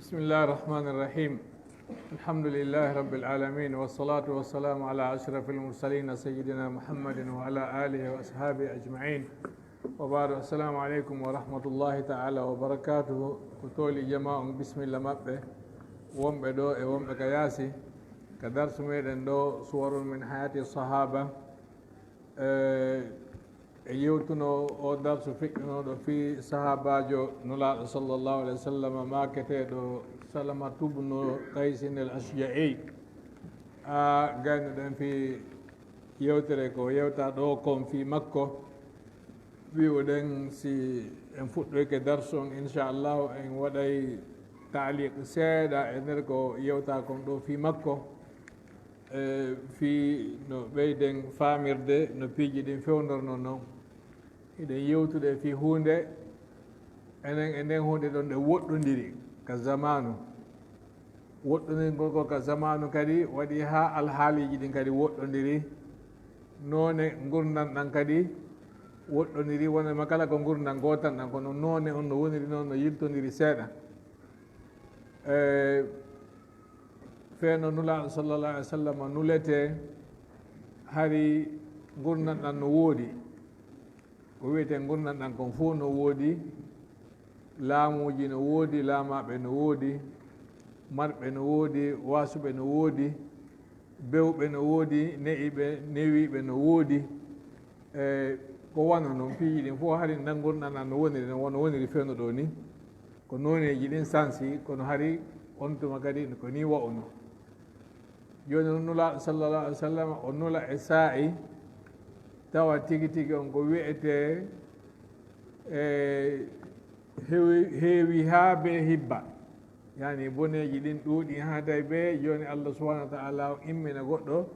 بسم الله الرحمن الرحيم الحمد لله رب العالمين والصلاة والسلام على أشرف المرسلين سيدنا محمد وعلى آله وأصحابه أجمعين وبعد السلام عليكم ورحمة الله تعالى وبركاته كتولي جماعة بسم الله مبه ومبدو ومبكياسي كدرس ميدن دو صور من حياة الصحابة يوتنو او درس فكرنو دو في صحابة جو نلا صلى الله عليه وسلم ما كتدو سلمة بن قيس الأشجعي غان في يوتريكو يوتا دوكم في مكة بيودن سي انفوتريك درسون إن شاء الله إن وداي تعليق سيدا انركو يوتا كم دو في مكة في no ɓeyden famirde no piiji fewnorno noon eɗen yewtude fi hunde enen e nden hunde ɗon nde woɗɗodiri ka zamanu woɗɗodirgol ko ka zamanu kadi waɗi ha alhaaliji ɗin kadi woɗɗodiri noone gurdam ɗan kadi woɗɗodiri wonema kala ko gurdam gotan ɗan kono noone on no woniri noon no yiltodiri seeɗa feeno nulaaɗo sallallah alih w sallam nulete hari gurdam ɗan no woodi ko wiyete gurdam ɗan kon fof no woodi laamuji no woodi laamaɓe no woodi marɓe no woodi wasuɓe no woodi bewɓe no woodi ne'iɓe newiɓe no woodi ko wano noon piiji ɗin fof hari ndan gurdam ɗan no woniri no wono woniri feewno ɗo ni ko noneji ɗin sansi kono hari on tuma kadi ko ni wa'uno joni on nulaaɗo sallallah alih w sallam o nula e saa'i tawa tigi tigi on ko wiyete heewi haa be hibba yani boneji ɗin ɗuuɗi haa tawi ɓe joni allah subahanahu wa taala o immina goɗɗo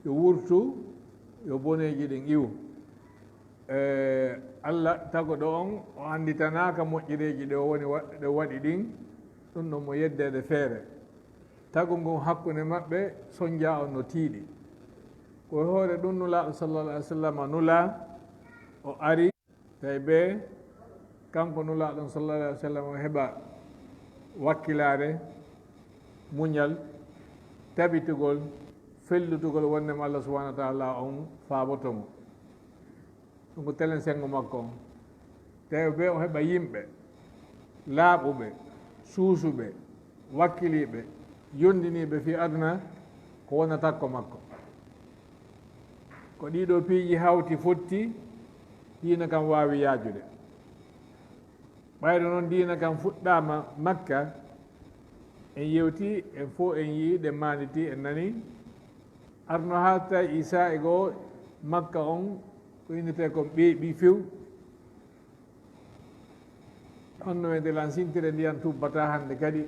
yo wurtu yo boneji ɗin iwu allah tago ɗo on o anditanaka moƴƴireji ɗe woni ɗe waɗi ɗin ɗum ɗon mo yeddede feere tagu ngun hakkunde maɓɓe soñdia on no tiiɗi ko hoore ɗum nulaaɗo sallallah alih w sallam nula o ari tawi ɓe kanko nulaaɗon sallallah alih w sallam o heɓa wakkilare muñal tabitugol fellutugol wondema allah subahana wa taala on faabotomo ɗum ko telen sengo makko on tawi ɓe o heɓa yimɓe laaɓuɓe suusuɓe wakkiliɓe yondiniɓe fi aduna ko wona takko makko ko ɗiɗo piiji hawti fotti diina kam wawi yaajude ɓayde noon diina kam fuɗɗama makka en yewti en fof en yii ɗe manditi en nani arno hatta isa e goo makka on ko innete kon ɓeeɓi few honno e ndelan sintire ndiyan tubbata hannde kadi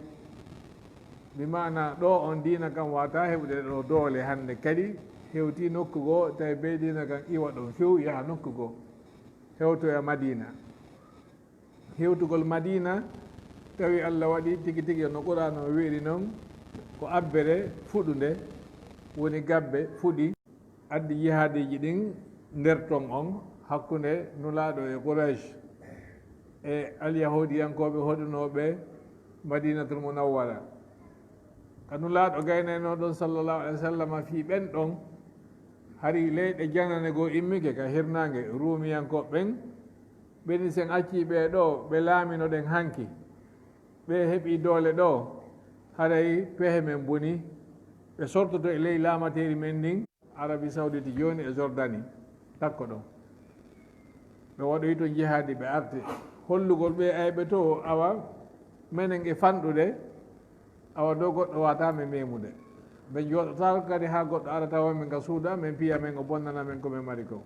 mi mana ɗo on diina kam wata heɓude ɗo doole hannde kadi hewti nokku goo tawi be diina kam iwa ɗon few yaha nokku goo hewto e madina hewtugol madina tawi allah waɗi tigi tigi no qur'an o wiiri noon ko abbere fuɗude woni gabbe fuɗi addi jihadiji ɗin nder ton on hakkunde nulaaɗo e Quraysh e alyahudiyankoɓe hoɗunoɓe madinatul munawwara kanu laaɗo gaynano ɗon sallllahu alih w sallam fi ɓen ɗon hari leyɗe janane goo immike ka hirnange rumiyankoɓe ɓen ɓeni sen acci ɓe ɗo ɓe laamino ɗen hanki ɓe heeɓi doole ɗo haray pehe men boni ɓe sortoto e ley laamateri men ndin Arabie Saoudite joni e Jordanie takko ɗon ɓe waɗoyi to jihaadi ɓe arte hollugol ɓe ayɓe to awa menen e fanɗude awa dow goɗɗo watame memude ɓe jooɗota kadi ha goɗɗo ara tawa men ka suuda min piya men o bonnana men komin mari ko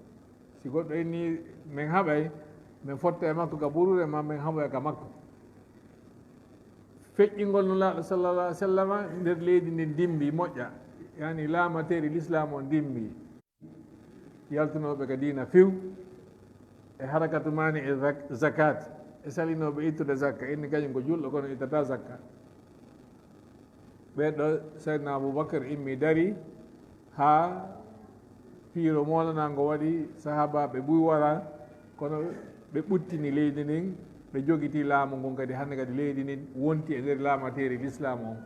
si goɗɗo inni min haɓay min fotta e makko ka ɓurure ma min haɓoya ka makko feƴƴingol nulaaɗo sallallah alih w sallam nder leydi ndin dimbi moƴƴa yani laamateri l'islam on dimbi yaltunoɓe ka diina few e harakatu mani e zakat e salinoɓe ittude zakka inni kañum ko julɗo kono ittata zakka ɓeɗo seydna aboubacre immi dari ha piiro molanago waɗi sahabaɓe ɓuy wara kono ɓe ɓuttini leydi ndin ɓe jogiti laamu ngon kadi hannde kadi leydi ndi wonti e nder laamateri l'islam on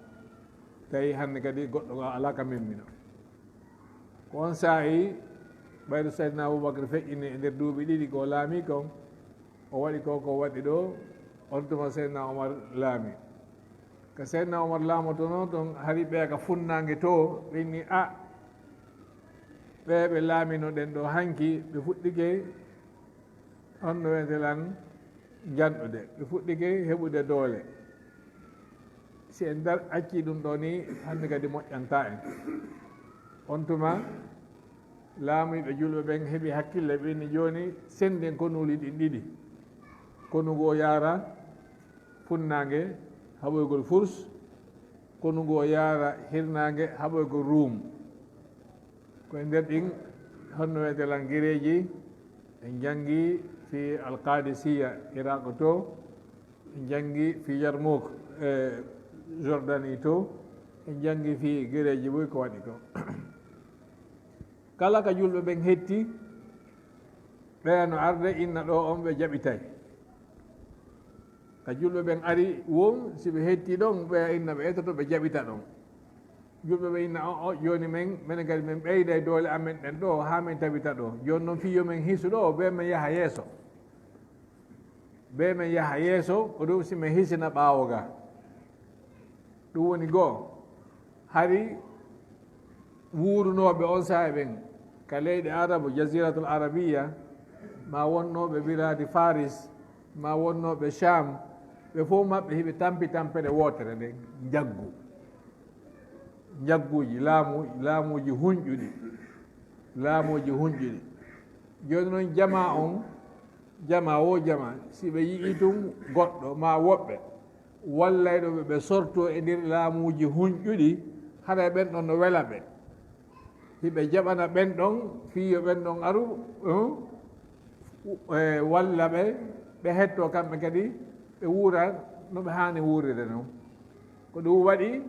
tawi hannde kadi goɗɗo ala ka memmino ko on saahi ɓayde saydna aboubacre feƴƴini e nder duuɓi ɗiɗi ko laami kon o waɗi ko waɗi ɗo on tuma saydna omar laami ko saydna omar laamoto noon toon hari ɓeeka funnange to ɓenni a ɓe laamino ɗen ɗo hanki ɓe fuɗɗike on no wetelan janɗude ɓe fuɗɗike heɓude doole si en acci ɗum ɗo ni hannde kadi moƴƴanta en on tuma laamuɓe julɓe ɓen heeɓi hakkille ɓenni joni senden konuli ɗin ɗiɗi konugo yaara funnange haɓoygol furs konugo yaara hirnange haɓoygol ruum koye nder ɗin honno wetelan guereji en jangi fi alqadisiya iraq to en jangi fi yarmouk e jordanie to en jangi fi guereji boy ko waɗi ko kala ka julɓe ɓen hetti ɓeya arde inna ɗo on ɓe jaɓitay ka julɓe ɓen ari won siɓe hetti ɗon ɓeya inna ɓe etoto ɓe jaɓita ɗon julɓe ɓe inna o joni minen kadi min ɓeyda doole amen ɗen ɗo ha min tabita ɗo joni noon fiyo men hisu ɗo ɓe men yaha yeeso ɓe men yaha yeeso ko ɗum simin hisina ɓaawo ga ɗum woni goo hari wuurunoɓe on saaha ɓen ka leyɗe arabu jasiratul arabiya ma wonnoɓe biradi faris ma wonnoɓe cham ɓe fof maɓɓe hiɓe tampi tampere wotere nde jagguji laamuji hunƴuɗi joni noon jama si ɓe yii tum goɗɗo ma woɓɓe wallayɗo ɓe sorto e nder laamuji hunƴuɗi haɗa ɓen ɗon no wela ɓe hiɓe jaɓana ɓen ɗon fiyo ɓen ɗon aru walla ɓe hetto kamɓe kadi ɓe wuura no ɓe hani wuuride noon ko ɗum waɗi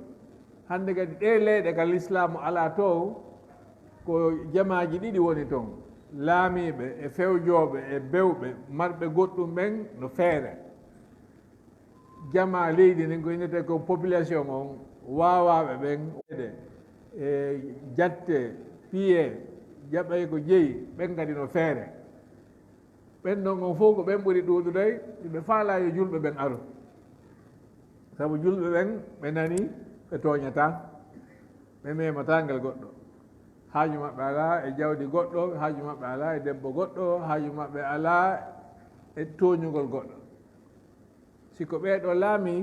hande kadi ɗe leyɗe ka l'islamu ala to ko jamaji ɗiɗi woni toon laamiɓe e fewjoɓe e bewɓe marɓe goɗɗum ɓen no feere jama leydi ndin ko innete ko population on wawaɓe ɓen e jatte piye jaɓay ko jeeyi ɓen kadi no feere ɓen ɗon on fof ko ɓen ɓuri ɗuɗuɗay ɓe faala yo julɓe ɓen aru sabu julɓe ɓen ɓe nani ɓe tooñata ɓe memata ngel goɗɗo haaju maɓɓe ala e jawdi goɗɗo haaju maɓɓe ala e debbo goɗɗo haaju maɓɓe ala e tooñugol goɗɗo siko ɓeeɗo laami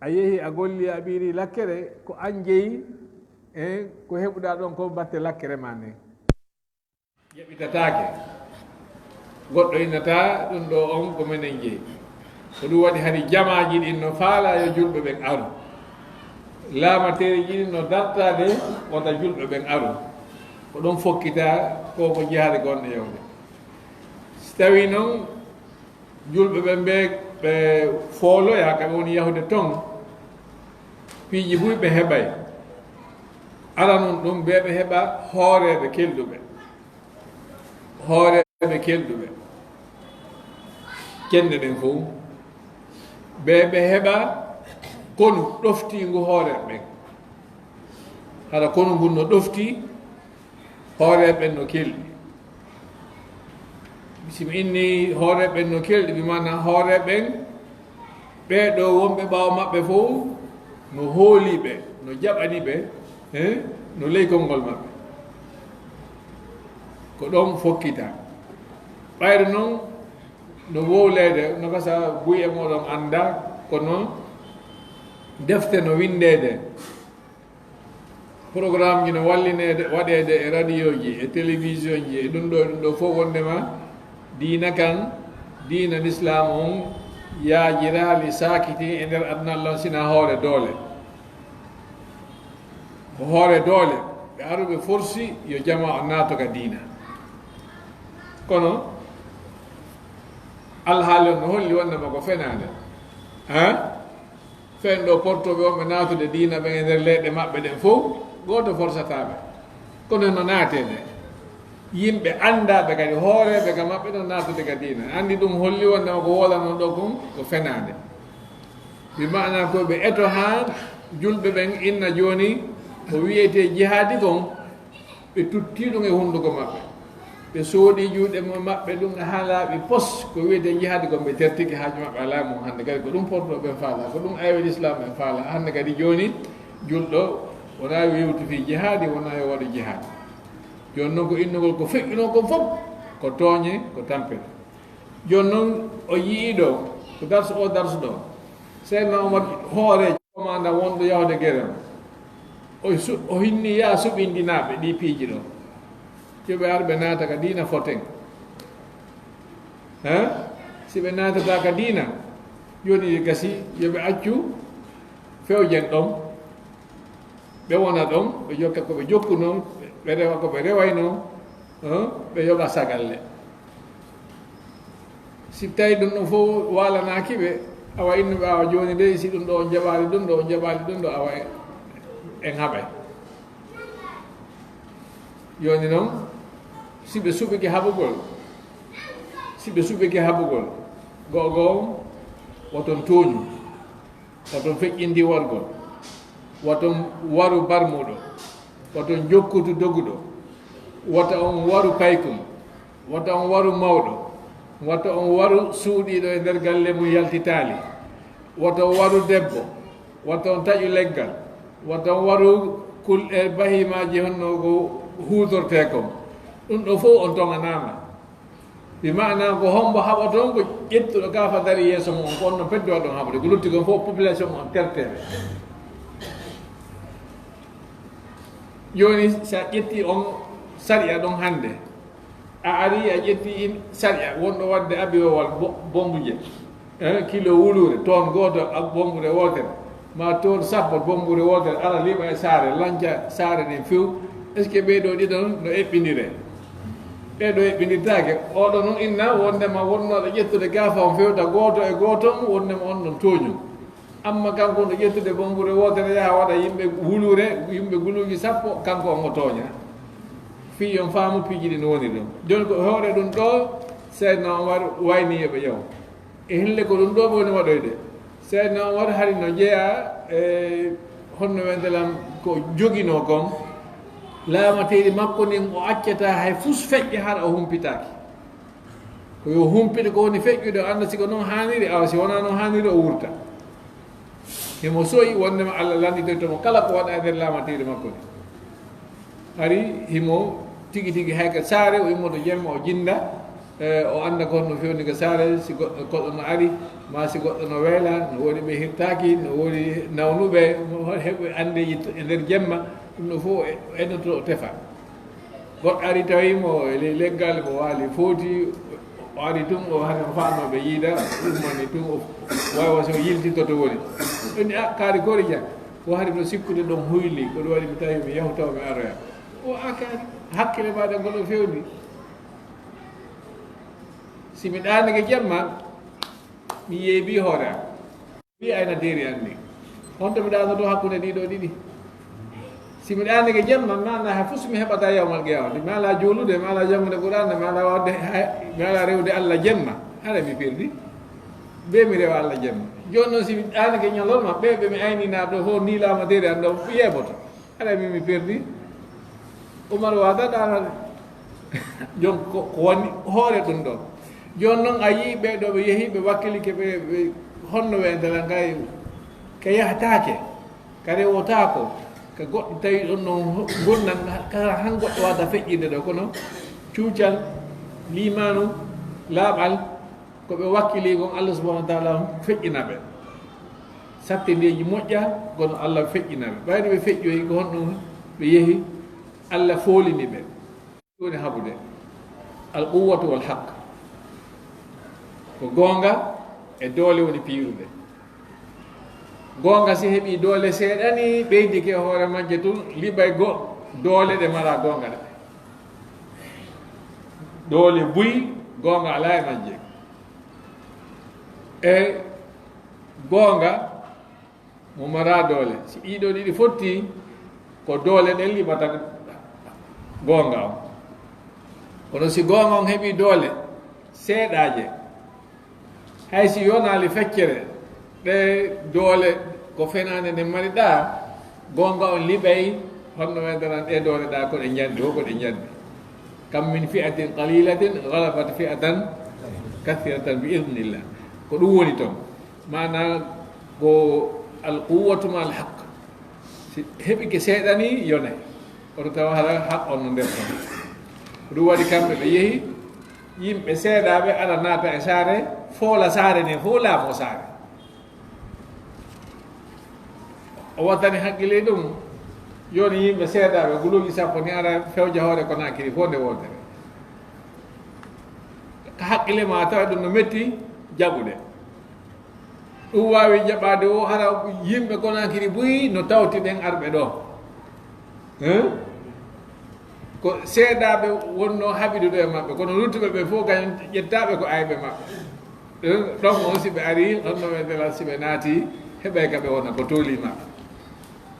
a yeehi a golli a ɓiiri lakkere ko an jeeyi e ko heɓuɗa ɗon ko batte lakkere ma nde ƴeɓitataake goɗɗo innata ɗum ɗo on ko minen jeeyi ko ɗum waɗi hani jamaji ɗin no faala yo julɓe ɓen aru laamatereji ɗin no dartade wota julɓe ɓen aru ko ɗon fokkita koko jihade gonɗe yewde si tawi noon julɓe ɓen ɓe fooloya kaɓe woni yahude toon piiji buy ɓe heɓay ala noon ɗum ɓe heɓa hooreɓe kelduɓe kende ɗen fof ɓe heɓa konu ɗoftingu hooreɓe ɓen haɗa konu ngun no ɗofti hooreɓe ɓen no kelɗi simi inni hooreɓe ɓen no kelɗi ɓe mana hooreɓe ɓen ɓeɗo wonɓe ɓaawo maɓɓe fof no hooliɓe no jaɓaniɓe no leykol ngol maɓɓe ko ɗon fokkita ɓayde noon no wowlede no gasa buy e moɗon anda kono defte no windede programme ji no wallinede waɗede e radio ji e télévision ji e ɗum ɗo fof wondema diina kan diina l'islam on yaajirali sakiti e nder adnallah sina hoore doole ko hoore doole ɓe aruɓe forsi yo jama o naatoka diina kono alhaali on no holli wondema ko fenade fen ɗo portoɓe on ɓe naatude diina ɓen e nder leyɗe maɓɓe ɗen fof goto forsataɓe kono no naatede yimɓe anndaɓe kadi hooreɓe ka maɓɓe ɗon natude ka diina anndi ɗum holli wondema ko wolano ɗo kon ko fenade bi mana ko ɓe eto ha julɓe ɓen inna joni ko wiyete jihaadi kon ɓe tutti ɗum e hunduko maɓɓe ɓe sooɗi juuɗe maɓɓe ɗum ha laaɓi pos ko wiyete jihaadi kon ɓe tertiki haaji maɓɓe ala mum hannde kadi ko ɗum porto ɓen faala ko ɗum aywe l'islam ɓen faala hannde kadi joni julɗo wona wiwtu fi jihaadi wona yo waɗa jihaadi joni noon ko innugol ko feƴƴuno kon fof ko tooñe ko tampere joni noon o yiiɗo ko darsu o darsu ɗo seydna omar hoore commanda wonɗo yahde guerre o hinni ya suɓindinaɓe ɗi piiji ɗo yoɓe ar ɓe naata ka diina foten si ɓe naatata ka diina joni gasi yoɓe accu fewjen ɗon ɓe wona ɗon ɓe jokka koɓe jokku noon ɓe rewa koɓe reway noon ɓe yoɓa sagalle si tawi ɗum ɗon fof walanaki ɓe awa innuɓe awa joni de si ɗum ɗo on jaɓali ɗum ɗo on jaɓali ɗum ɗo awa en haɓay joni noon si ɓe suɓiki haɓugol go'o woton tooñu woton feƴƴindi wargol woton waru barmuɗo woton jokkudu doguɗo wota on waru paykum wota on waru mawɗo wata on waru suuɗiɗo e nder galle mum yaltitaali wata on waru debbo wata on taƴu leggal wata on waru kulɗe bahimaji honno ko huutorte kon ɗum ɗo fof on toŋanama bi mana ko hombo haɓa toon ko ƴettuɗo gafa dari yeeso mum on ko on no peddowa ɗon haɓde ko lutti kon fof population mum on tertere joni sa ƴetti on saria ɗon hannde a ari a ƴetti saria wonɗo wadde abiwowal bombuje kilo wulure toon goto bombure wotere ma toon sappo bombure wotere ala liɓa e saare lanca saare nden few est ce que ɓeeɗo ɗiɗon no eɓɓinire ɓeeɗo eɓɓinirtake oɗo noon inna wondema wonnoɗo ƴettude gafa on fewta goto e goto wondema on ɗon tooñu amma kanko no ƴettude bombure wotere yaha waɗa yimɓe wulure yimɓe guluji sappo kanko on o tooña fi on faamu piiji ɗi no woni ɗon joni ko hoore ɗum ɗo seydna omar wayni yoɓe ƴew e hille ko ɗum ɗo woni waɗoyde seydna omar hari no jeeya e honno wentelam ko jogino kon laamateɗi makko nin o accata hay fus feƴƴe hara o humpitaki ko yo humpita ko woni feƴƴude o anda siko noon hanniri awa si wona noon hanniri o wurta himo soyi wondema allah landitoytomo kala ko waɗa e nder laamateɗi makko ni ari himo tigi tigi hayka saare o immoto jemma o jinda o anda ko honno fewni ko saare si goɗɗo no ari ma si goɗɗo no weela no woni ɓe hirtaki no woni nawnuɓe heɓe andeji e nder jemma ɗum ɗo fof ennoto o tefa goɗɗo ari tawimo e leggal mo waali footi o ari tun o hani o faanoɓe yiida ummani tun o wawa so yiltito to woni ɗoni a kaari gori dia o hari no sikkude ɗon huyli ko ɗum waɗi mi tawi mi yahutaw mi aroya o a kaari hakkille maɗa ngoɗo fewni si mi ɗanike jemma mi yeebi hoore am wi ayna deeri an ni honto mi ɗanoto hakkude ɗiɗo ɗiɗi si mi ɗanike jemma mi anda ha fof mi heɓata yawmal qiyamata mi ala juulude mi ala jangude qur'an mi ala wadde mi ala rewde allah jemma hara mi pirdi ɓe mi rewa allah jemma joni noon si mi ɗanike ñalolma ɓe mi ayninaɗo fof nilama deeri an ɗo yeɓoto hara mi pirdi Umar wada ɗanade jon ko woni hoore ɗum ɗo joni noon a yii ɓeɗo ɓe yeehi ɓe wakkilike ɓe honno wentela kay ka yahatake ka rewotako ka goɗɗo tawi ɗon noon gurnan kala han goɗɗo wadda feƴƴinde ɗo kono cuucal limanu laaɓal koɓe wakkili gon allah subahana wa taala feƴƴina ɓe sattindeji moƴƴa gono allah feƴƴina ɓe ɓayno ɓe feƴƴoyi ko honɗum ɓe yeehi allah foolini ɓe woni haɓude al quwwatu wal haq ko goonga e doole woni piirude goonga si heɓi doole seeɗani ɓeydike hoore majje tun liɓay doole ɗe mara goonga ɗe doole buyi goonga ala e majje e goonga mo mara doole si ɗiɗo ɗiɗi fotti ko doole ɗen liɓata goonga o kono si gonga on heɓi doole seeɗaje hay si yonali feccere ɗe doole ko fenade nde mari ɗa gonga on liɓay honno wedaran ɗe doole ɗa koɗe jandi ho koɗe jandi kam min fi'atin qalilatin galabat fi'atan kathiratan bi idnillah ko ɗum woni toon mana ko alquwatu ma alhaq si heɓi ke seeɗani yone oto tawa hara haq on no nder toon ko ɗum waɗi kamɓe ɓe yeehi yimɓe seeɗaɓe aɗa naata e saare foola saare nde fo laamo saare o wattani haqqille ɗum joni yimɓe seeɗaɓe guluji sappo ni ara fewja hoore ko nakiri fo nde wontere ko haqqille ma tawa ɗum no metti jaɓuɗe ɗum wawi jaɓade o hara yimɓe ko nakiri boyi no tawti ɗen arɓe ɗo ko seeɗaɓe wonno haɓiduɗo e maɓɓe kono luttuɓe ɓe fof kañum ƴettaɓe ko ayɓe maɓɓe ɗon on siɓe ari honno weddela siɓe naati heɓay ka ɓe wona ko tooli maɓɓe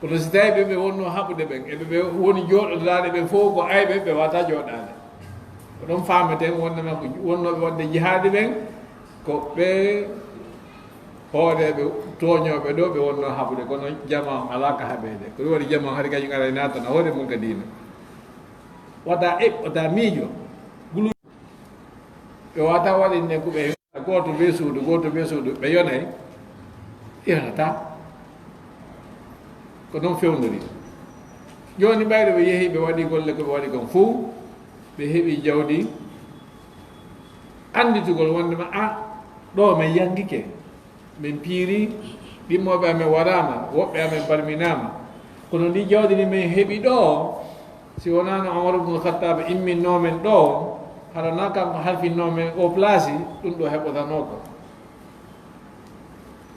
kono si tawi ɓe wonno haɓude ɓen eɓe ɓe woni jooɗodaɗe ɓe fof ko ayɓe ɓe wata jooɗade ko ɗon fameten wonnema ko wonnoɓe wonde jihaade ɓen ko ɓe hooreɓe tooñoɓe ɗo ɓe wonno haɓude kono jama ala ka haɓede ko ɗum waɗi jama haade kañum ara natana hoore mum ka diina wata wata miijo gulu ɓe wata waɗinne ko ɓe goto be suudu ɓe yonay yonata ko noon fewndori joni ɓayɗo ɓe yeehi ɓe waɗi golle koɓe waɗi kon fou ɓe heeɓi jawdi anditugol wondema ɗo min yangike min piiri ɗimmoɓe amen warama woɓɓe amen balminama kono ndi jawdi ndi min heeɓi ɗo si wonano Omar ibn Khattab imminnomen ɗo haɗana kanko halfinnomen o place ɗum ɗo heɓotano ko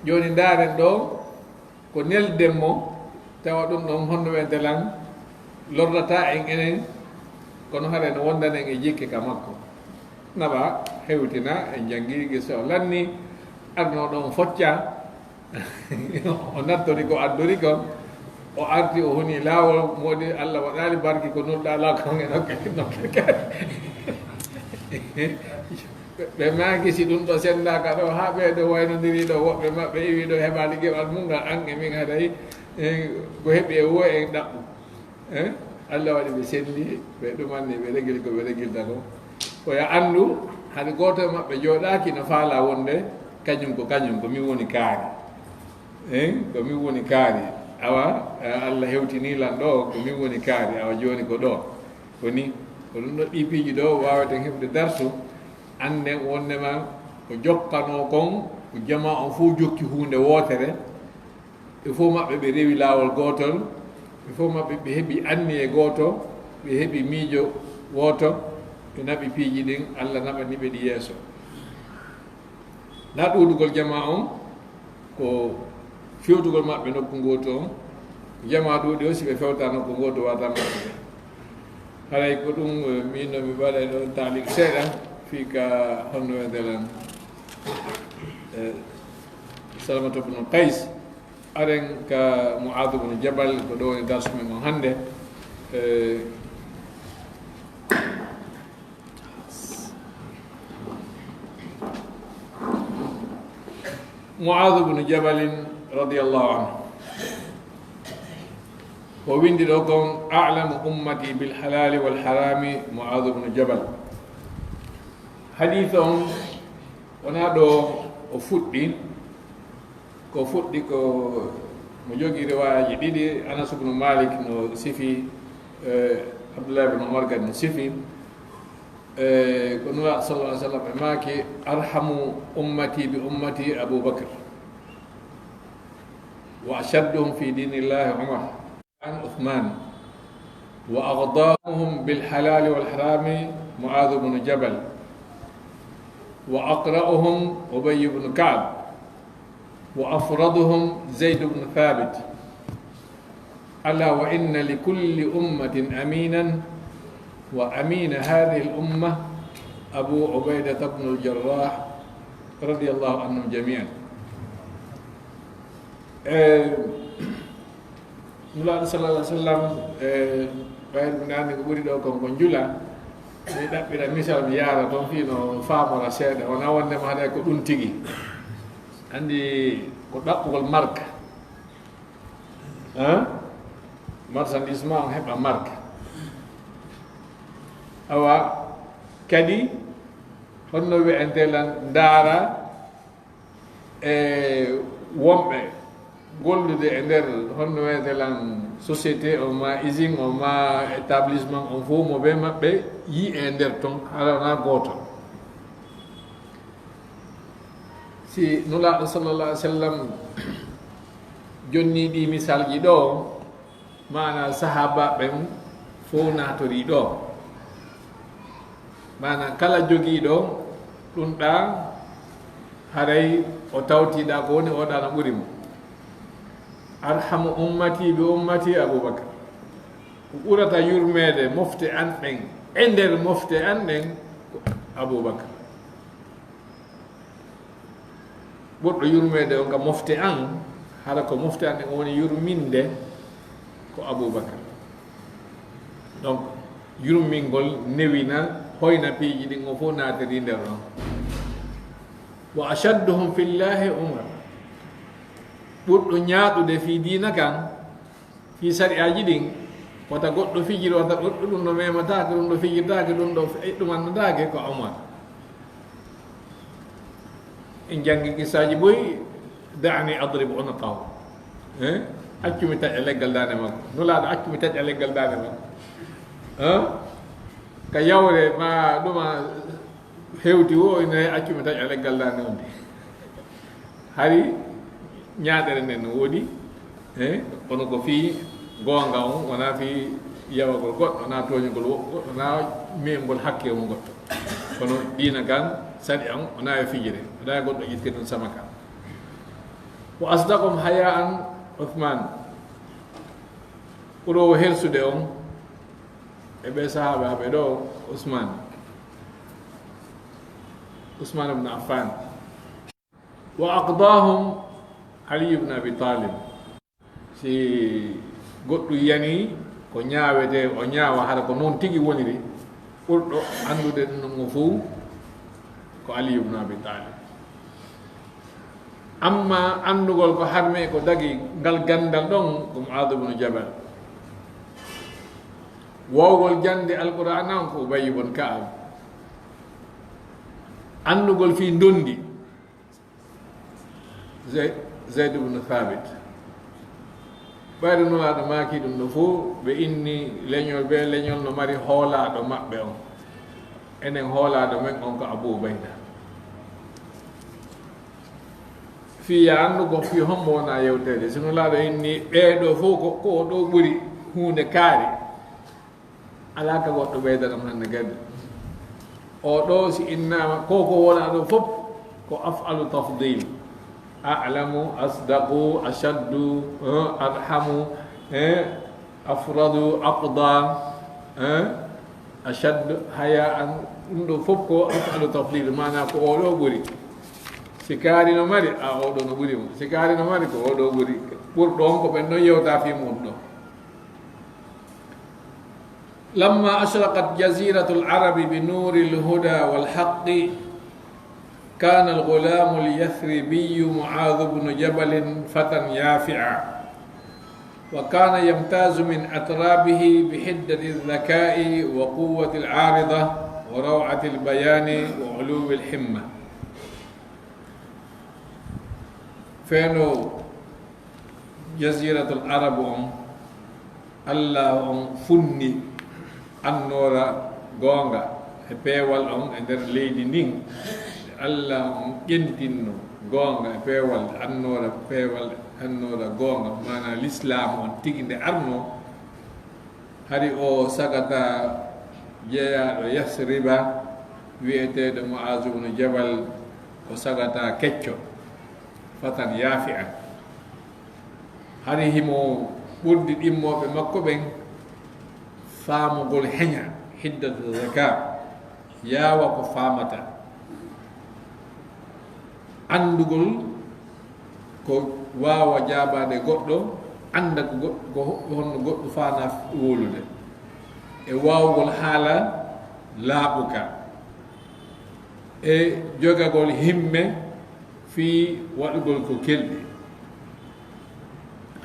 joni daren ɗo ko neldenmo tawa ɗum ɗon honno wentelan lordata en enen kono haɗa no wondanen e jikke ka makko naɓa hewtina en jangguigi so lanni arno ɗon focca o nattori ko addori kon o arti o honi laawol moɗi Allah waɗali barki ko nurɗa la kon e nokke ɓe maki si ɗum ɗo sendaka ɗo ha ɓeɗo waynodiri ɗo woɓɓe maɓɓe iwi ɗo heɓali geɓal mungal an e min haɗay ko heeɓi e wo en ɗaɓɓu Allah waɗi ɓe sendi ɓe ɗumanni ɓe regil ko ɓe regilta ko koya andu haɗa goto e maɓɓe jooɗaki no faala wonde kañum ko min woni kaari ko min woni kaari awa Allah hewtinilan ɗo ko min woni kaari awa joni ko ɗo koni ko ɗum ɗo ɗipiiji ɗo wawaten heɓde darsu anden wondema ko jokkano kon ko jama on fof jokki hunde wootere ɓe fof maɓɓe ɓe rewi laawol gootol ɓe fof maɓɓe ɓe heeɓi anni e gooto ɓe heeɓi miijo wooto ɓe naɓi piiji ɗin Allah naɓani ɓe ɗi yeeso na ɗuuɗugol jama on ko fewtugol maɓɓe nokku gooto on jama ɗuuɗi o si ɓe fewta nokku gooto wata maɓɓe haray ko ɗum min no mi waɗa ɗon taalik seeɗa fii ka honno wedelan Salamata bnu Qays aren ka Mu'adh bnu Jabal ko ɗo woni darsu men on hannde Mu'adh bnu Jabalin radiyallahu anhu ko windi ɗo kon a'lamu ummati bil halali wal harami Mu'adh bnu Jabal hadith on wona ɗo o fuɗɗi ko mo jogii riwayaji ɗiɗi Anas bnu Malik no sifi Abdullah ibn Umar kadi no sifi ko nura sallallahu alaihi wasallam e maaki arhamu ummati bi ummati Abu Bakr wa ashadduhum fi dinillahi Umar an Uthman wa aghdahum bil halal wal haram Mu'adh bnu Jabal wa aqra'uhum Ubay ibn Ka'b wa afraduhum Zayd ibn Thabit ala wa inna li kulli ummatin aminan wa amin hadhihi al-ummah Abu Ubaidah ibn al-Jarrah radiyallahu anhum jami'an. Nulaaɗo sallallahu alaihi wasallam ɓayde mi nani ko ɓuri ɗo kon ko jula mi ɗaɓɓira misal mi yaara toon fiino faamora seeɗa wona wondema haɗa ko ɗum tigi andi ko ɗaɓɓugol marque marchandise ma on heɓa marque awa kadi honno wi'entelan ndaara e wonɓe gollude e nder honno wi'entelan société o ma usine o ma établissement on fof mo ɓe maɓɓe yi e nder toon alana gooto si nulaaɗo sallallah alih w sallam jonni ɗi misalji ɗo mana sahaba ɓen fof natori ɗo mana kala jogiiɗo ɗum ɗa haray o tawtiɗa ko woni oɗana ɓuri mo arhamu ummati bi ummati aboubacar ko ɓurata yurmede mofte an ɗen e nder mofte an ɗen ko aboubacar ɓurɗo yurmede o kam mofte an hara ko mofte an ɗen o woni yurminde ko aboubacar donc yurmingol newina hoyna piiji ɗin o fof natiri nder ɗon wa ashadduhum fillahi umra ɓurɗo ñaaɗude fi diina kan fi sariyaji ɗin wata goɗɗo fijiri wata goɗɗo ɗum ɗo mematake ɗum ɗo fijirtake ɗum ɗo ɗumannatake ko omar en janggi kissaji boyi dani adrib unaqahu accumi taƴa leggal dane makko nulaɗo accumi taƴa leggal dane makko ka yawre ma ɗuma hewti wo ine accumi taƴa leggal dane onde hari ñaaɗere nden no woodi kono ko fii goonga on wona fii yawagol goɗɗo wona tooñugol goɗɗo wona miyengol hakke mo goɗɗo kono diina kan saɗi an wona e fijire wona goɗɗo ƴitte ɗum sama kan wo asdaqum haya an uthman ɓurowo hersude on e ɓe sahabaɓe ɗo ousmane ibne affan wa aqdahum ali ibne abi talib si goɗɗo yani ko ñaawete o ñaawa hara ko noon tigi woniri ɓurɗo anndude ɗum mo fof ko ali ibne abi talib amma andugol ko harme ko dagi ngal gandal ɗon ko muad ibnu jabal wawgol jande alqur'an on ko ubay ibn ka'ab andugol fi ndondi zayd ibn thabit ɓayde nulaɗo maaki ɗum ɗo fof ɓe inni leñol ɓe leñol no mari hoolaɗo maɓɓe on enen hoolaɗo men on ko abou bayda fiya andugo fi hombo wona yewtede sino laaɗo inni ɓeeɗo fof ko ɗo ɓuri hunde kaari ala ka goɗɗo ɓeyda ɗum hannde gadde o ɗo si innama ko wona ɗo fof ko afalu tafdil a'lamu asdaqu ashaddu arhamu afradu aqda ashaddu haya an ɗum ɗo fof ko afalu tafdil mana ko o ɗo ɓuri si kaari no mari a oɗo no ɓuri mo si kaari no mari ko oɗo ɓuri ɓurɗo on ko ɓen ɗon yewta fi mum ɗo lamma ashraqat jaziratu larabi bi nuri lhuda walhaqi kana algulamu lyathribiyu muadhu bnu jabalin fatan yafi'a wa kana yamtazu min atrabihi bihiddati aldhaka'i wa quwati al'arida wa raw'ati albayani wa uluwi alhimma feeno jaziratul arabu on allah on funni annora goonga e peewal on e nder leydi ndin allah on ƴentinno goonga e peewal annora peewal annora goonga mana l'islam on tigi nde arno hari o sagata jeeyaɗo yasriba wiyeteɗo muazu bnu jabal o sagata kecco fatan yaafi an hari himo ɓurdi ɗimmoɓe makko ɓen faamugol heña hiddatu zaka yaawa ko faamata andugol ko waawa jaabade goɗɗo anda ko honno goɗɗo faana wolude e waawgol haala laaɓuka e jogagol himme fi waɗugol ko kelɗi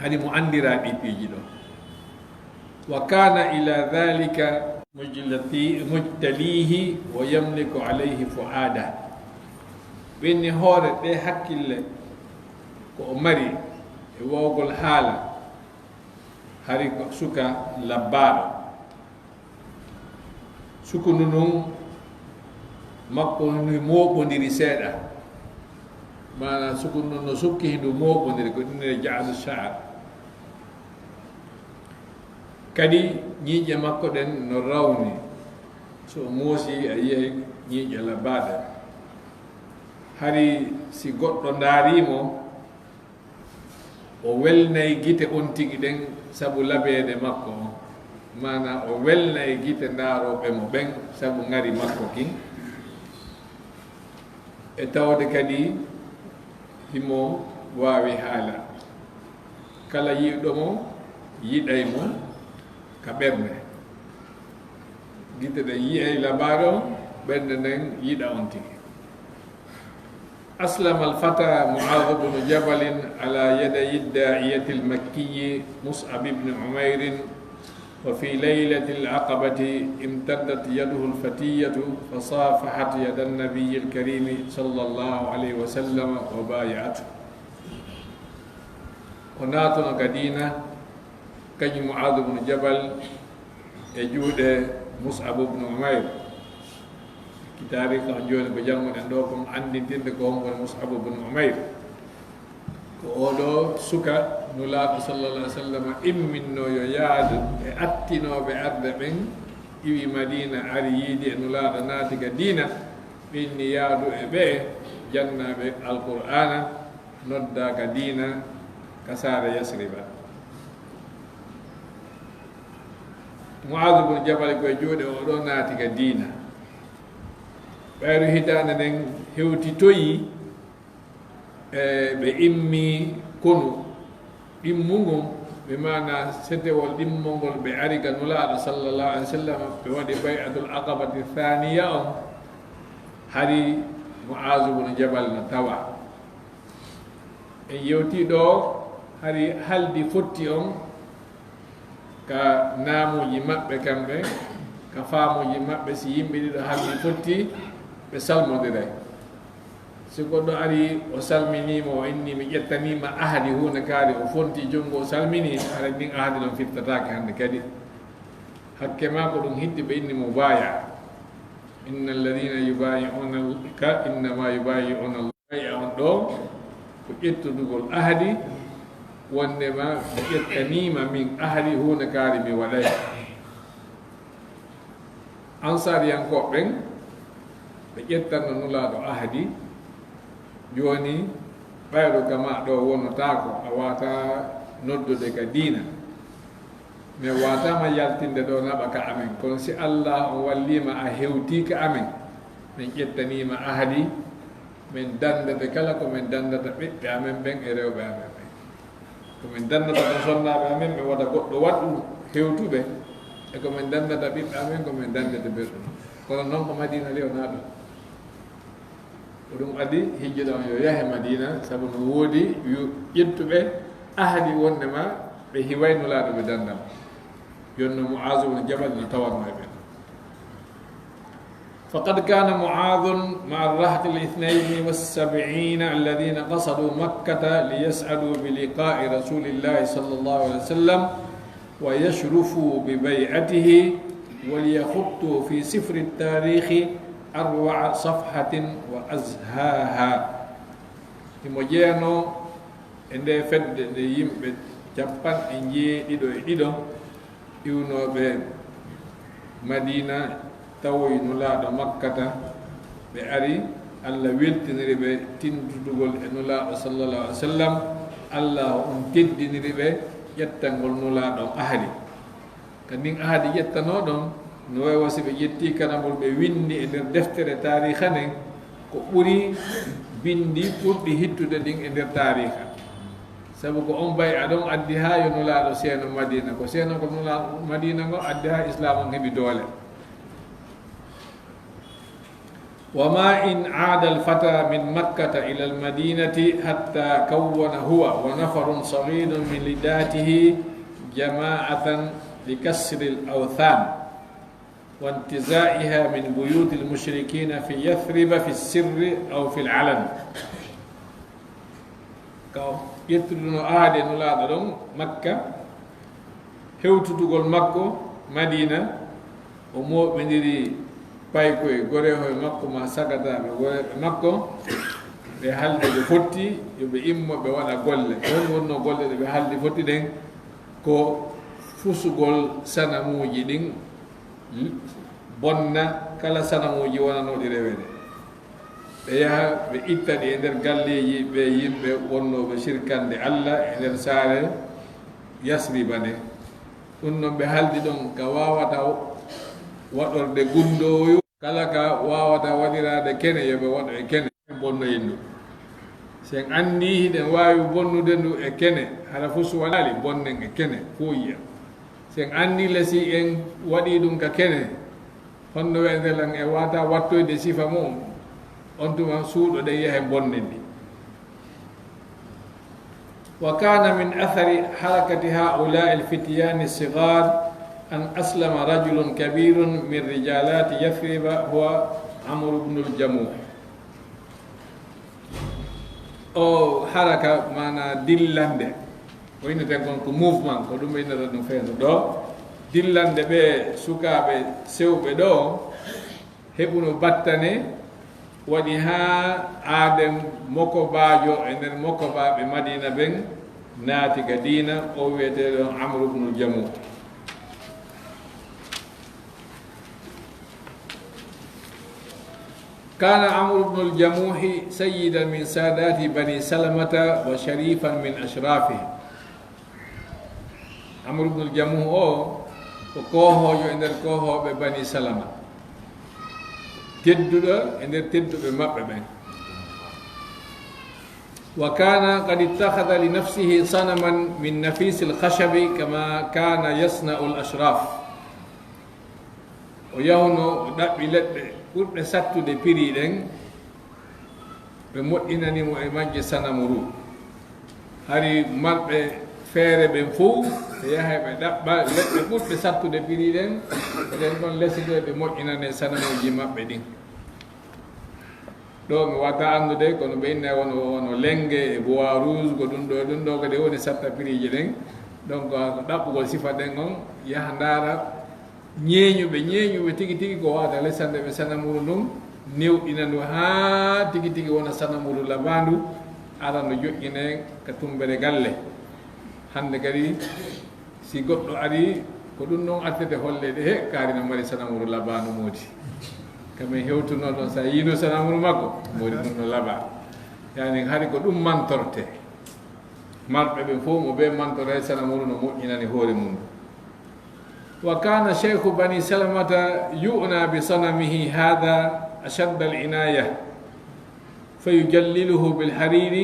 hadi mo andira ɓiɓɓiji ɗo wa kana ila dhalika mujtalihi wa yamliku alayhi fuada ɓenni hoore ɗe hakkille ko o mari e wawgol haala hari ko suka labbaɗo sukundu nun makko no moɓodiri seeɗa mana sukundu no sukki hindu moɓodiri ko ɗinne jaalu shaar kadi ñiiƴe makko ɗen no rawni so moosi a yiyay ñiiƴe labbaɗe hari si goɗɗo ndaarimo o welnay gite on tigi ɗen sabu labeede makko o mana o welnay gite ndaaroɓe mo ɓen sabu ngari makko kin e tawde kadi himo waawi haala kala yiɗɗo mo yiɗay mo ka ɓernde gite ɗen yiyay labaɗo ɓernde nden yiɗa on tigi أسلم الفتى معاذ بن جبل على يدي الداعية المكي مصعب بن عمير وفي ليلة العقبة امتدت يده الفتية فصافحت يد النبي الكريم صلى الله عليه وسلم وبايعته وناتنا قدينا كي معاذ بن جبل يجود مصعب بن عمير taarikh on joni ko jangoɗen ɗo komo andintinde ko homwoni Mus'ab ibn Umayr ko oɗo suka nulaaɗo sallallah alih w sallam imminno yo yaadu e attinoɓe arde ɓen iwi Madina ari yiidi e nulaaɗo naati ga diina ɓinni yaadu e ɓe jannaɓe alqur'ana nodda ga diina kasara Yasriba Mu'adh ibn Jabal koye juuɗe oɗo naati ga diina ɓayru hitande nden hewtitoyi ɓe immi kono ɗimmugo ɓe mana setewol ɗimmolngol ɓe ari ga nulaaɗo sallllahu alih w sallam ɓe waɗi bay'atul aqabati thaniya on hari Mu'adh ibn Jabal no tawa en yewti ɗo hari haldi fotti on ka naamuji maɓɓe kamɓe ka faamuji maɓɓe si yimɓe ɗiɗo haldi fotti ɓe salmodiray si goɗɗo ari o salminima o inni mi ƴettanima ahadi hunde kaari o fonti junngo o salmini ara ndin ahadi ɗon firtatake hannde kadi hakke ma ko ɗum hitti ɓe inni mo baya inna alladina yubayi'unaka innama yubayi'una baya on ɗo ko ƴettudugol ahadi wondema mi ƴettanima min ahadi hunde kaari mi waɗay ansariyankoɓe ɓen ɓe ƴettanno nulaaɗo ahadi jooni ɓayro gama ɗo wonotako a wata noddude ka diina mais watama yaltinde ɗo naɓa ka amen kono si Allah o wallima a hewti ka amen min ƴettanima ahadi min dandata kala ko min dandata ɓiɓɓe amen ɓen e rewɓe amen ɓen ko min dandata ko sonnaɓe amen ɓe waɗa goɗɗo waɗɗu hewtuɓe e ko min dandata ɓiɓɓe amen ko min dandata ɓerɗum kono noon ko Madina rewnaɗo ɗum adi hijjuɗo on yo yahe Madina sabu no woodi ƴettuɓe ahadi wondema ɓe hiway nulaaɗo ɓe dandam jonno Mu'adh ibn Jabal no tawanno e ɓen فقد كان معاذ مع الرهط الاثنين والسبعين الذين قصدوا مكة ليسعدوا بلقاء رسول الله صلى الله عليه وسلم ويشرفوا ببيعته وليخطوا في سفر التاريخ أروع صفحة وأزهاها إموجيانو إن فد يم جابان إنجي ديدو يونو بمدينة tawoy nulaaɗo makkata ɓe ari allah weltiniri ɓe tindudugol e nulaaɗo sallallah alih w sallam allah on teddiniri ɓe ƴettangol nulaaɗon ahadi kandin ahadi ƴettanoɗon no way wasi ɓe ƴetti kanamol ɓe windi e nder deftere tariha nden ko ɓuri bindi ɓurɗi hittude ɗin e nder tariha sabu ko on bay aɗon addi ha yo nulaaɗo seeno madina ko seeno ko nulaaɗo madina ngo addi ha islam on heɓi doole وما إن عاد الفتى من مكة إلى المدينة حتى كون هو ونفر صغير من لداته جماعة لكسر الأوثان وانتزاعها من بيوت المشركين في يثرب في السر أو في العلن. يتلون آد نلا دون مكة هوتو تقول مكة مدينة ومو مندري بايكوي غوري هو مكة ما سكتا غوري مكة بحال دي فوتي يبقى إما بوانا غولة ونو غولة بحال دي فوتي دين كو فوسو غول سنموجي دين bonna kala sanamuji wonano ɗi rewede ɓe yaha ɓe itta ɗi e nder galleji ɓe yimɓe wonnoɓe sirkande Allah e nder saare Yasriba nde ɗum noon ɓe haldi ɗon ka wawata waɗorde gundoyo kala ka wawata waɗirade kene yoɓe waɗo e kene bonno yindu sen andi hiɗen wawi bonnude ndu e kene hara fo so waɗali bonnen e kene fo yiya sen andi lesi en waɗi ɗum ka kene honno wendelan e wata wattoyde sifa mum on tuma suuɗo ɗe yahe bonne ndi. wa kana min athari harakati haulai alfityani sigar an aslama rajulun kabirun min rijalati yathriba huwa amru bnu ljamuh. o haraka mana dillande ko inneten kon ko mouvement ko ɗum innata ɗum feeno ɗo dillande ɓe sukaɓe sewɓe ɗo heɓuno battane waɗi ha aaden mokobajo e nder mokobaɓe madina ɓen naati ga diina o wiyeteɗo amru bnu ljamuh. كان عمرو بن الجموح سيدا من سادات بني سلمة وشريفا من أشرافه. عمرو بن الجموح وكوهو يندر كوهو ببني سلمة تدد يندر تدد بمبع. وكان قد اتخذ لنفسه صنما من نفيس الخشب كما كان يصنع الأشراف ويهونو دبلت ɓurɓe sattude piri ɗen ɓe moƴƴinanimo e majje sanamuru hari marɓe feere ɓen fof ɓe yaha ɓe ɗaɓɓa leɗɗe ɓurɓe sattude piri ɗen eɗen ɗon lesi ɗe ɓe moƴƴinane sanamuji maɓɓe ɗin. ɗo mi wata andude kono ɓe inna wono lenge e bois rouge ko ɗum ɗo kadi woni satta piriji ɗen donc ko ɗaɓɓugol sifa ɗen on yaha ndaara ñeeñuɓe tigi tigi ko wawata lesande ɓe sanamuru ndun newɗina ndu ha tigi tigi wona sanamuru labandu ara no joƴƴine ka tumbere galle. hande kadi si goɗɗo ari ko ɗum noon attete hollede he kaari no mari sanamuru labandu moodi kamen hewtuno ɗon sa yiino sanamuru makko modi ɗum no laaɓa yani hari ko ɗum mantorte marɓe ɓe fof mo ɓe mantore sanamuru no moƴƴinani hoore mum. وكان شيخ بني سلمة يؤنى بصنمه هذا أشد العناية فيجلله بالحرير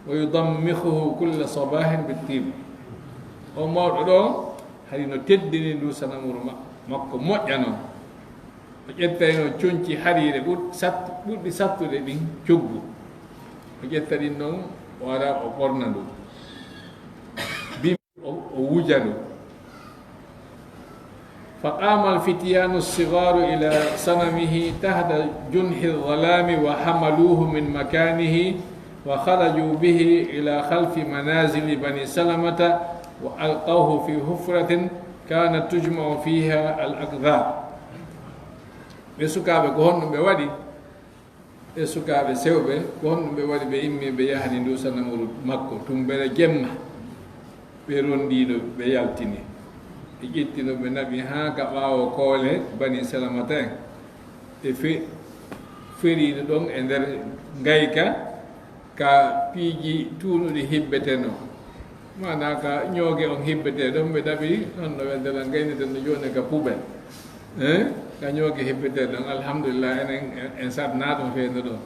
ويضمخه كل صباح بالطيب. وموضوع هذه نتدني دو سنمور مكو موجانو وجدتينو تشونتي حرير بود ساتو دين تشوغو وجدتينو ورا وقرنادو بيم ووجانو. فقام الفتيان الصغار إلى صنمه تحت جنح الظلام وحملوه من مكانه وخرجوا به إلى خلف منازل بني سلمة وألقوه في حفرة كانت تجمع فيها الأقذار. بسكابة كهون بوادي بسكابة سوبة كهون بوادي بإمي بيهني دوسا نمر مكو تنبرا جمع بيروندينو بيالتيني e ƴettino ɓe naɓi ha ka ɓaawo koole bani salamata en e feriino ɗon e nder ngayka ka piiji tuunuɗi hibbeteno mana ka ñooge on hibbete ɗon ɓe naɓi ɗon no wendela gayneten no jooni ka poubel ka ñooge hibbete ɗon alhamdulillah enen en satna ɗum feeno ɗon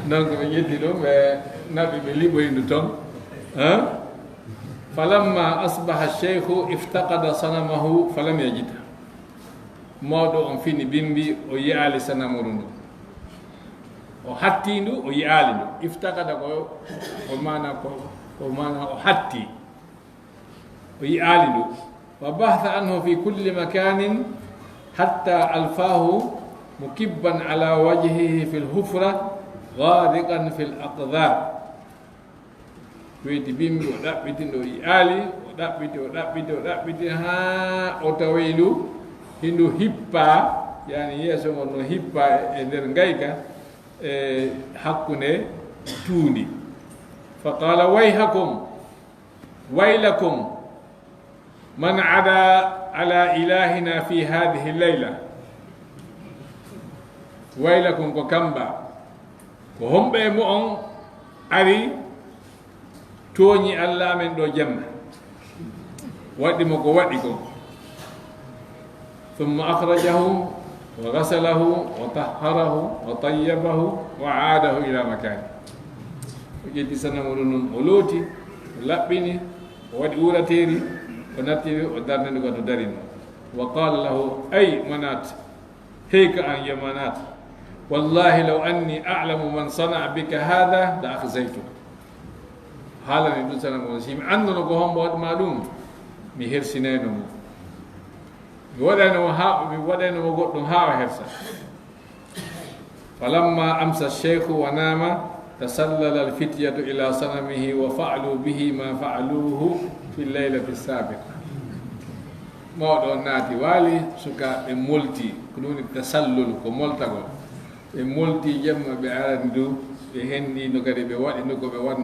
donc ɓe ƴetti ɗum ɓe naɓi ɓe liɓoyndu toon فلما أصبح الشيخ افتقد صنمه فلم يجده. mawɗo on fini bimbi o yi'ali sanamuru ndu o hatti ndu o yi'ali ndu iftakata ko mana o hatti o yi'ali ndu wa bahtha anhu fi kulli makanin hatta alfahu mukibban ala wajhihi fi lhufra ghariqan fi laqdar weyti bimbi o ɗaɓɓitindo o yi'ali o ɗaɓɓiti ha o taweylu hindu hippa yani yeeso ngon no hippa e nder ngayka e hakkunde tuundi fa qala wayhakum waylakum man ada ala ilahina fi hadihi leyla waylakum ko kamba ko homɓe mo on ari tooñi allah amen ɗo jamma waɗimo ko waɗi ko ثم أخرجه وغسله وطهره وطيبه وعاده إلى مكانه وجدت سنمرون ولوتي ولبني ودورتيري ونتيري ودرني ودرين وقال له أي منات هيك أن يا منات والله لو أني أعلم من صنع بك هذا لأخزيته حالا يدو سنمرون سيم أنه نقوهم بواد معلوم مهر سنينه وودن وقدم هاو هرسا فلما أمسى الشيخ ونام تسلل الفتية إلى صنمه وفعلوا به ما فعلوه في الليلة السابقة موضوع ناتي والي سكا بمولتي كنون التسلل كمولتغو بمولتي جمع بأرندو بهندي نقري بوادي نقو بوادي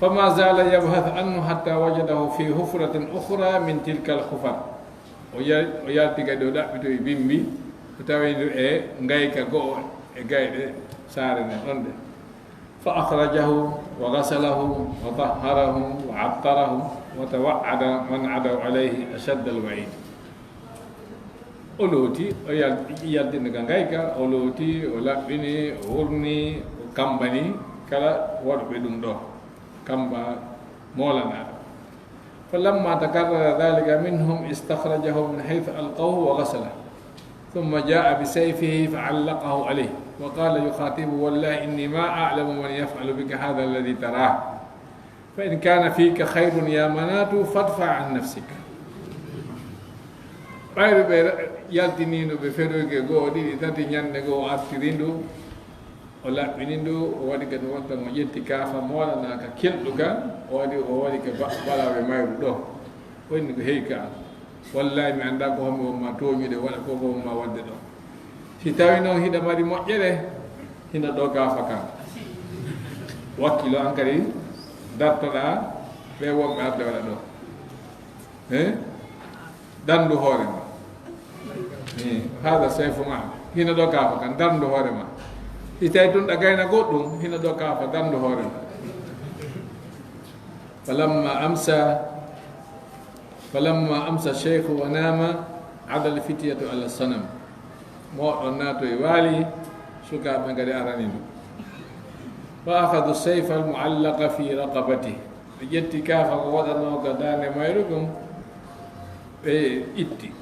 فما زال يبحث عنه حتى وجده في حفرة أخرى من تلك الحفر o yalti kadi o ɗaɓɓito e bimbi so tawidu e ngayka go'o e gayɗe saare nde ɗon ɗe fa akhrajahu wa gasalahu wa tahharahu wa attarahu wa tawa'ada man adaw alayhi ashadd alwa'id o looti o yaltinde ka ngayka o looti o laɓɓini o wurni o kambani kala waɗɓe ɗum ɗo kamba molanaɗo فلما تكرر ذلك منهم استخرجه من حيث ألقوه وغسله ثم جاء بسيفه فعلقه عليه وقال يخاطبه والله إني ما أعلم من يفعل بك هذا الذي تراه فإن كان فيك خير يا منات فادفع عن نفسك غير يالتنينو بفروك غودي تاتي نياندو غو ارتيريندو ولا بينيندو وادي كان وقت ما ينتي كافا مولانا كيلدوكا وادي كبالا بمايو دو وين هيكا والله mi anda ko homo ma toñude wala ko ko ma wadde do si tawi no hida mari moƴƴere hina do gafa kan wakkilo ankari dartoɗa ɓe wonɓe arde waɗa ɗo dandu hoore ma hada sayfu ma hina do gafa kan dandu hoore ma si tawi tun ɗa gayna goɗɗum hina ɗo kafa dandu hoore ma falamma amsa cheikhu wa nama ada lfitiyatu ala sanam moɗon naato e waali sukaɓe kadi arani ndu fa akhadu sayfa almuallaqa fi raqabati ɓe ƴetti kafa ko waɗano ka dande mayru ɗum ɓe itti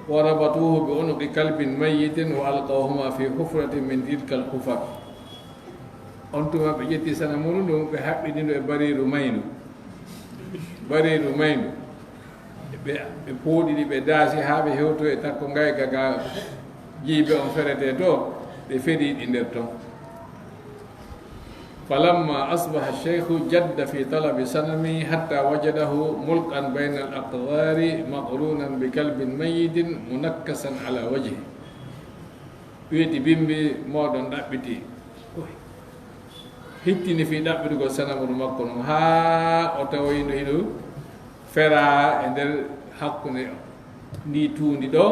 وربطوه بعنق كلب ميت وألقوهما في حفرة من تلك الحفر أنتم بجتي سنمرون بحبدين برير مينو بقودي بداسي هابي هوتو يتاكو غايكا جيبه أم فرته تو بفريد إندرتو فلما أصبح الشيخ جد في طلب سنمه حتى وجده ملقا بين الأقدار مقرونا بكلب ميت منكسا على وجهه ويتي بيمبي مودون دابتي hittini fi ɗaɓɓude sanamuru makko noon ha o tawoyno hiɗo fera e nder hakkunde ndi tuundi ɗo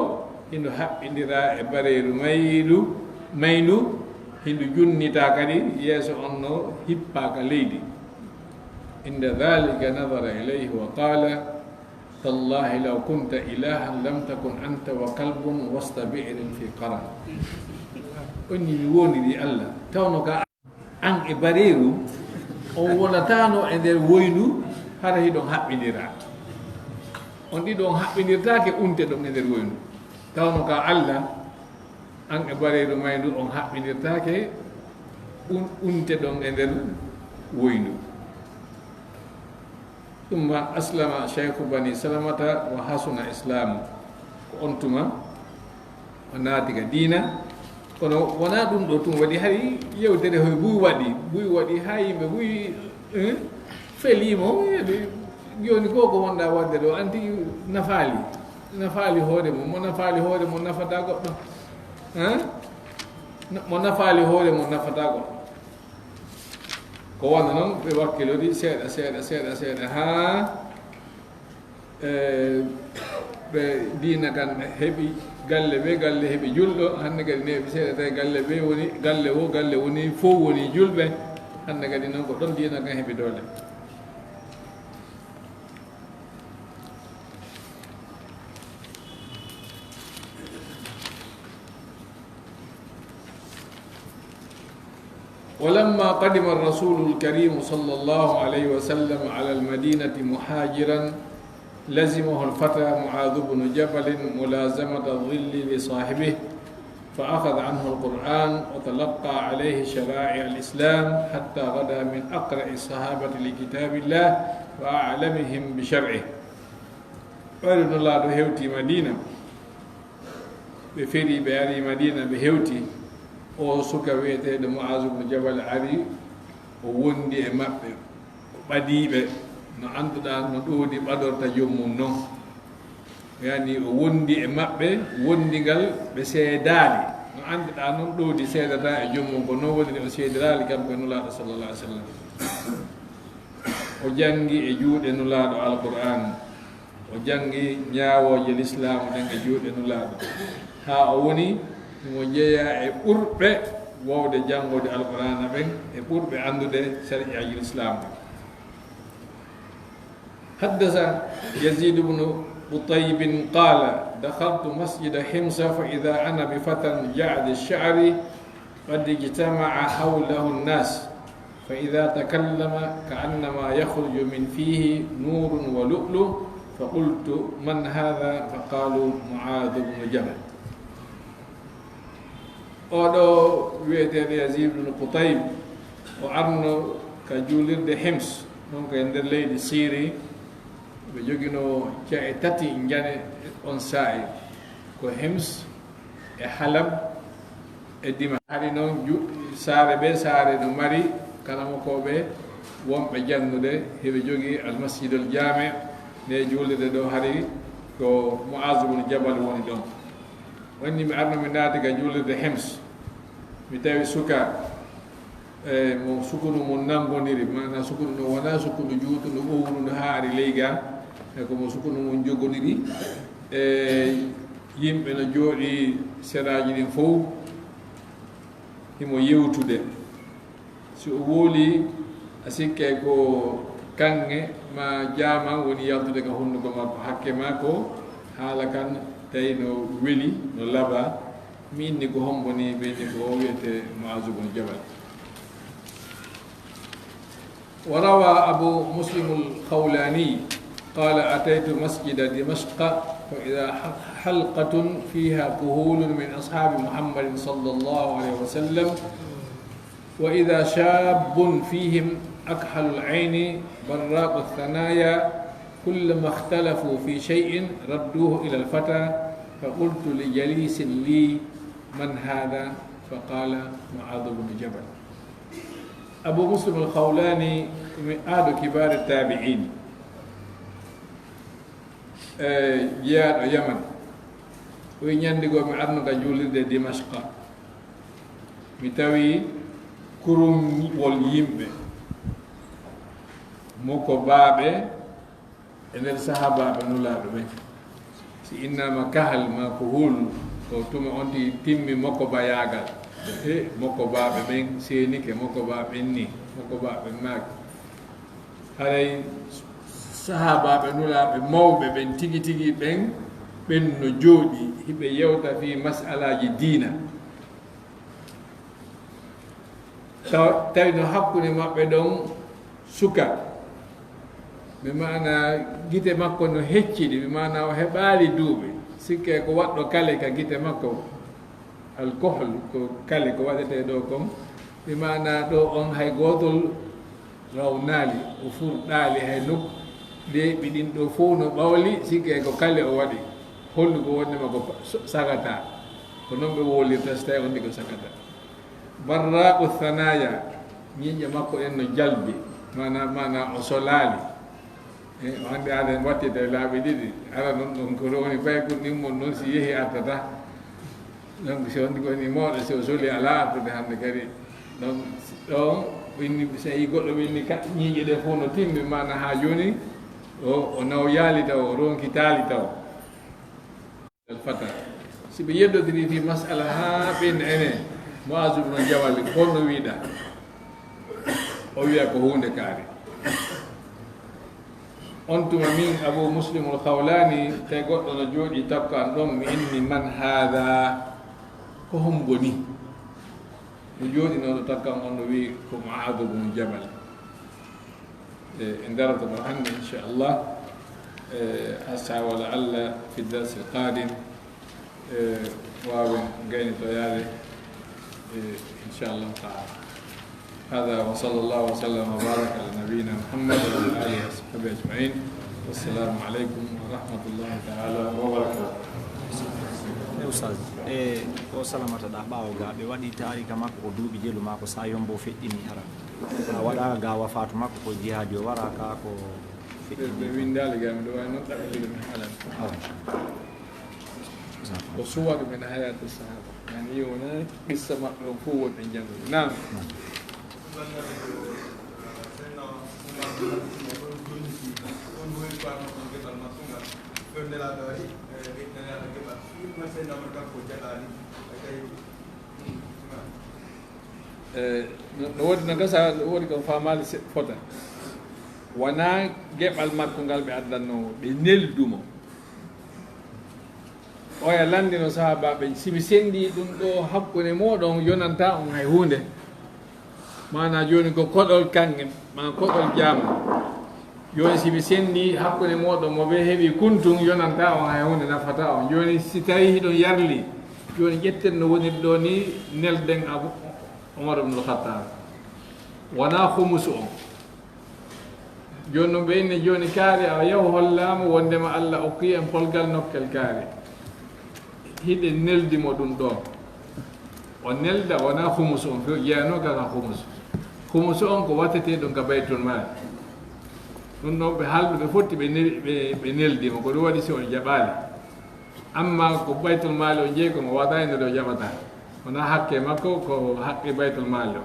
hindo haɓɓidira e bareeru maynu hindo junnita kadi yeeso on no hippaka leydi inda dhalika nadara ilayhi wa qala tallahi law kunta ilahan lam takun anta wa kalbun wasta bi'rin fi qaran onni mi woniri allah tawno ka an e bareeru on wonatano e nder woynu hara hiɗon haɓɓidira on ɗiɗon haɓɓidirtake unte ɗon e nder woynu tawno ka Allah an e bareedu may ndu on haɓɓinirtaake unte ɗon e nder woyndu ثم أسلم شيخ بني سلمة وحسن إسلامه ko on tuma o naatiga diina kono wona ɗum ɗo tum waɗi hay yewtere hoye buy waɗi ha yimɓe buy felimo joni ko ko wonɗa wadde ɗo anti nafaali hoore mum mo nafaali hoore mum nafata goɗɗo mo nafaali hoore mum nafata goɗɗo ko wonno noon ɓe wakkilori seeɗa ha ɓe diina kan heɓi galle heɓi julɗo hande kadi neɓe seeɗa tawi galle woni fof woni julɓe hande kadi noon ko ɗon diina kan heɓi doole ولما قدم الرسول الكريم صلى الله عليه وسلم على المدينة مهاجرا لزمه الفتى معاذ بن جبل ملازمة الظل لصاحبه فأخذ عنه القرآن وتلقى عليه شرائع الإسلام حتى غدا من أقرأ الصحابة لكتاب الله وأعلمهم بشرعه وأرد الله بهوتي مدينة بفري بأري مدينة بهوتي o suka wiyeteɗo Muaz ibn Jabal ari o wondi e maɓɓe o ɓadiɓe no annduɗa no ɗoodi ɓadorta jommum noon yani o wondi e maɓɓe wondingal ɓe seedali no annduɗa noon ɗoodi seedata e jommum ko noon woni o seedirali kamɓe nulaaɗo sallallah alih w sallam o jangi e juuɗe nulaaɗo alqur'an o jangi ñaawooje l'islamu ɗen e juuɗe nulaaɗo ha o woni mo jeeya e ɓurɓe wowde janngode alqur'ana ɓen e ɓurɓe anndude sariyaji l'islam حدث يزيد بن قطيب قال دخلت مسجد حمص فإذا أنا بفتى جعد الشعر قد اجتمع حوله الناس فإذا تكلم كأنما يخرج من فيه نور ولؤلؤ فقلت من هذا فقالوا معاذ بن جبل oɗo wiyeteɗo Yazid ibn Qutayb o arno ka juulirde Hims ɗon ko e nder leydi Syrie ɓe jogino cae tati jane on saa'i ko Hims e Halab e Dima hari noon saare no mari kala mokoɓe wonɓe jannude heɓe jogii almasjid al jami nde juulirde ɗo hari ko Muaz ibn Jabal woni ɗon wonni mi arno mi naati ka juulirde Hims mi tawi suka mo sukunu mo nangoniri mana sukunu no wona sukunu juutu no ɓowru no haari leyga e komo sukunu mon jogoniri yimɓe no jooɗi seraji ɗin fof himo yewtude si o wooli a sikke ko kanŋe ma jaama woni yaltude ka hunnuko makko hakke ma ko haala kan tawi no weli no laba mi inni ko homboni ɓeyni ko wiyete Muaz ibn Jabal وروى أبو مسلم الخولاني قال أتيت مسجد دمشق فإذا حلقة فيها كهول من أصحاب محمد صلى الله عليه وسلم وإذا شاب فيهم أكحل العين براق الثنايا كلما اختلفوا في شيء ردوه إلى الفتى فقلت لجليس لي من هذا فقال معاذ بن جبل أبو مسلم الخولاني من أحد كبار التابعين جاء اليمن وينيندغو mi arno ka julirde Dimashqa mi tawi kurum wol yimɓe moko baaɓe e nder sahabaɓe nulaaɓe ɓen si innama kahal ma ko hul ko tuma on timmi makko ba yaagal makko baaɓe ɓen seenike makko baaɓe ni makko baaɓe maaki haray sahabaɓe nulaaɓe mawɓe ɓen tigi tigi ɓen ɓen no jooɗi hiɓe yewta fi masalaji diina tawi no hakkude maɓɓe ɗon suka ɓe mana gite makko no hecciɗi ɓe mana o heɓaali duuɓe sikke ko waɗɗo kale ka gite makko alcohol ko kale ko waɗete ɗo kon ɓe mana ɗo on hay gotol rawnali o furɗali hay nokku de ɓiɗin ɗo fof no ɓawli sikke ko kale o waɗi hollugo wondema ko sagata ko noon ɓe wolirta so tawi on ndi ko sagata barraqu thanaya ñiƴƴe makko en no jalbi mana o solali o hannde aɗa en wattide laaɓi ɗiɗi ara noon ɗon ko rowni fay ko nimmon noon si yeehi artata donc si on ndi koni mawɗo si o soli ala artude hannde kadi donc ɗon winni so yi goɗɗo winni ñiiƴe ɗe fof no timmi mana ha joni o naw yaali taw o ronki taali taw fata si ɓe yeddodiri fi masala ha ɓenna enen Muaz ibn Jabal holno wiiɗa o wiya ko hunde kaari on tuma min Abu Muslim al-Khawlani tawi goɗɗo no jooɗi takko an ɗon mi inni man hada ko hom goni no jooɗinoɗo takkan on no wi ko Muaz ibn Jabal en darata ɗo hannde inchallah asa wala allah fi dars al-qadim wawen gaynitoyade inchallah taala هذا وصلى الله وسلم وبارك على نبينا محمد وعلى اله وصحبه اجمعين والسلام عليكم ورحمه الله تعالى وبركاته. Ustaz o salamata da ɓaawo ga ɓe waɗi tarika makko ko duuɓi jelu makko sa yombo feƴƴini hara a waɗa ga wafatu makko ko jihaadi o wara ka ko ɓe windali ga mi ɗo wawi noon ɗaɓɓiɗo min haalan ko suwaɗu min hayatu sahaba yani yewna qissa maɓɓe o fof wonɓe jangude nam no woodi no gasa woodi ko famali fota wona geɓal makko ngal ɓe addanno ɓe neldumo oya landino sahabaɓe simi sendi ɗum ɗo hakkude moɗon yonanta on hay hunde mana joni ko koɗol kange ma koɗol jama joni simi sendi hakkude moɗon mo ɓe heeɓi kuntum yonanta on hay hunde nafata on joni si tawi hiɗon yarli joni ƴetten no woniri ɗo ni nelden Abu Umar ibn al-Khattab wona humusu on joni no ɓeyni joni kaari a yahu hollama wondema Allah okki en polgal nokkel kaari hiɗe neldimo ɗum ɗon o nelda wona humusu on fo jeyano kaka humusu on ko wattete ɗum ka baytul mal ɗum ɗon ɓe halɗuɓe fotti ɓe neldimo ko ɗum waɗi si on jaɓali amma ko baytul mal o jeeyi komo waɗani ɗo jaɓata wona hakke makko ko haqqe baytul mal o